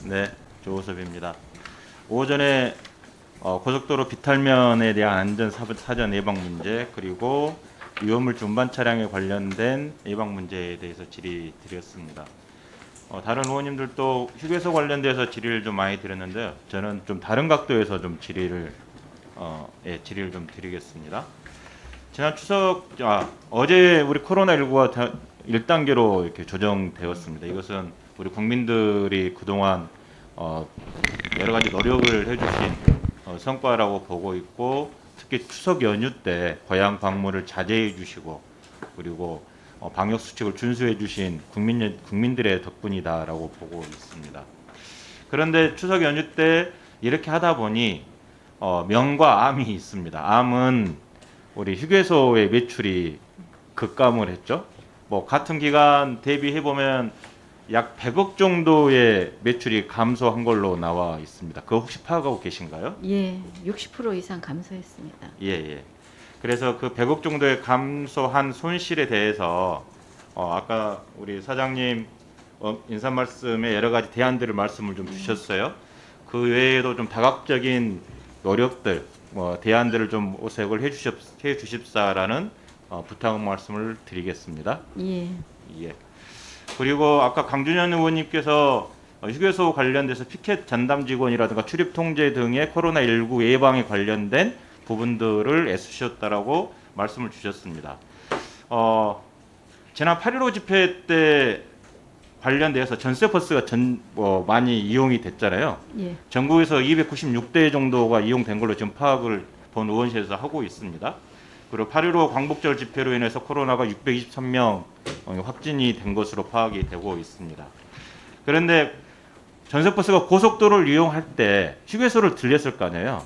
네, 조호섭입니다. 오전에 고속도로 비탈면에 대한 안전 사전 예방 문제 그리고 위험물질 운반 차량에 관련된 예방 문제에 대해서 질의 드렸습니다. 다른 의원님들도 휴게소 관련돼서 질의를 좀 많이 드렸는데요. 저는 좀 다른 각도에서 좀 질의를 좀 드리겠습니다. 지난 어제 우리 코로나19가 1단계로 이렇게 조정되었습니다. 이것은 우리 국민들이 그동안 여러 가지 노력을 해주신 성과라고 보고 있고, 특히 추석 연휴 때 고향 방문을 자제해 주시고 그리고 방역 수칙을 준수해 주신 국민들의 덕분이다라고 보고 있습니다. 그런데 추석 연휴 때 이렇게 하다 보니 명과 암이 있습니다. 암은 우리 휴게소의 매출이 급감을 했죠. 뭐 같은 기간 대비해 보면 약 100억 정도의 매출이 감소한 걸로 나와 있습니다. 그거 혹시 파악하고 계신가요? 예, 60% 이상 감소했습니다. 예. 그래서 그 100억 정도의 감소한 손실에 대해서 아까 우리 사장님 인사 말씀에 여러 가지 대안들을 말씀을 좀 주셨어요. 그 외에도 좀 다각적인 노력들, 대안들을 좀 오색을 해 주십사라는 부탁 말씀을 드리겠습니다. 예. 예. 그리고 아까 강준현 의원님께서 휴게소 관련돼서 피켓 전담 직원이라든가 출입 통제 등의 코로나19 예방에 관련된 부분들을 애쓰셨다라고 말씀을 주셨습니다. 지난 8.15 집회 때 관련돼서 전세버스가 많이 이용이 됐잖아요. 예. 전국에서 296대 정도가 이용된 걸로 지금 파악을 본 의원실에서 하고 있습니다. 그리고 8.15 광복절 집회로 인해서 코로나가 623명 확진이 된 것으로 파악이 되고 있습니다. 그런데 전세버스가 고속도로를 이용할 때 휴게소를 들렸을 거 아니에요.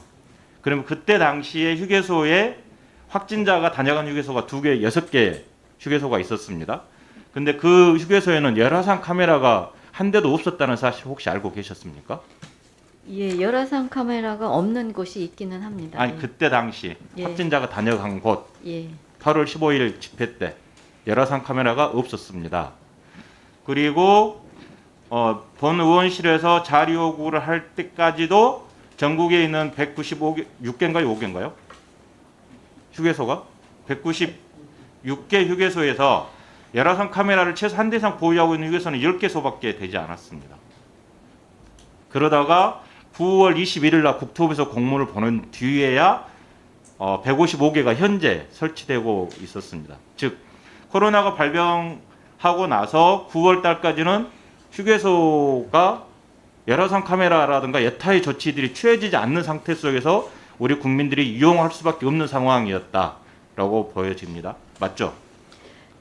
그러면 그때 당시에 휴게소에 확진자가 다녀간 휴게소가 2개, 6개 휴게소가 있었습니다. 근데 그 휴게소에는 열화상 카메라가 한 대도 없었다는 사실 혹시 알고 계셨습니까? 예, 열화상 카메라가 없는 곳이 있기는 합니다. 아니 예. 그때 당시 예. 확진자가 다녀간 곳 예. 8월 15일 집회 때 열화상 카메라가 없었습니다. 그리고 본 의원실에서 자리 요구를 할 때까지도 전국에 있는 196개인가요? 5개인가요? 휴게소가 196개 휴게소에서 열화상 카메라를 최소 한 대 이상 보유하고 있는 휴게소는 10개소밖에 되지 않았습니다. 그러다가 9월 21일 날 국토부에서 공문을 보낸 뒤에야 155개가 현재 설치되고 있었습니다. 즉 코로나가 발병하고 나서 9월 달까지는 휴게소가 열화상 카메라라든가 여타의 조치들이 취해지지 않는 상태 속에서 우리 국민들이 이용할 수밖에 없는 상황이었다라고 보여집니다. 맞죠?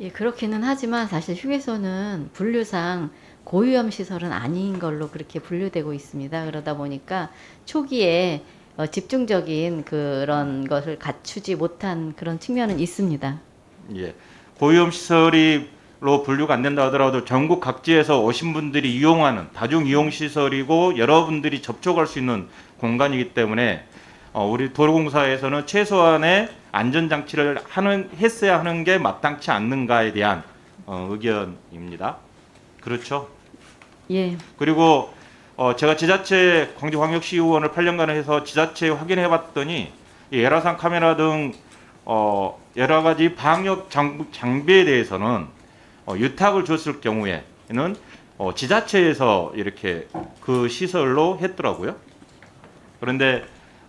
예, 그렇기는 하지만 사실 휴게소는 분류상 고위험 시설은 아닌 걸로 그렇게 분류되고 있습니다. 그러다 보니까 초기에 집중적인 그런 것을 갖추지 못한 그런 측면은 있습니다. 예. 고위험 시설로 분류가 안 된다 하더라도 전국 각지에서 오신 분들이 이용하는 다중 이용 시설이고 여러분들이 접촉할 수 있는 공간이기 때문에 우리 도로공사에서는 최소한의 안전 장치를 했어야 하는 게 마땅치 않는가에 대한 의견입니다. 그렇죠? 예. 그리고 제가 지자체 광주광역시의원을 8년간 해서 지자체에 확인해 봤더니 열화상 카메라 등 여러 가지 방역 장비에 대해서는 유탁을 줬을 경우에는 지자체에서 이렇게 그 시설로 했더라고요. 그런데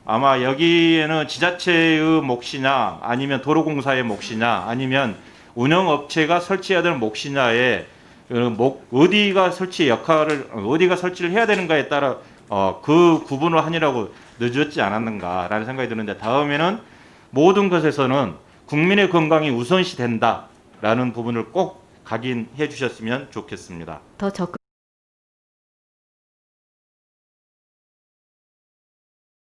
아마 여기에는 지자체의 몫이냐 아니면 도로공사의 몫이냐 아니면 운영업체가 설치해야 되는 몫이냐에 어디가 설치를 해야 되는가에 따라 그 구분을 하느라고 늦었지 않았는가라는 생각이 드는데, 다음에는 모든 것에서는 국민의 건강이 우선시 된다라는 부분을 꼭 각인해 주셨으면 좋겠습니다. 더 적극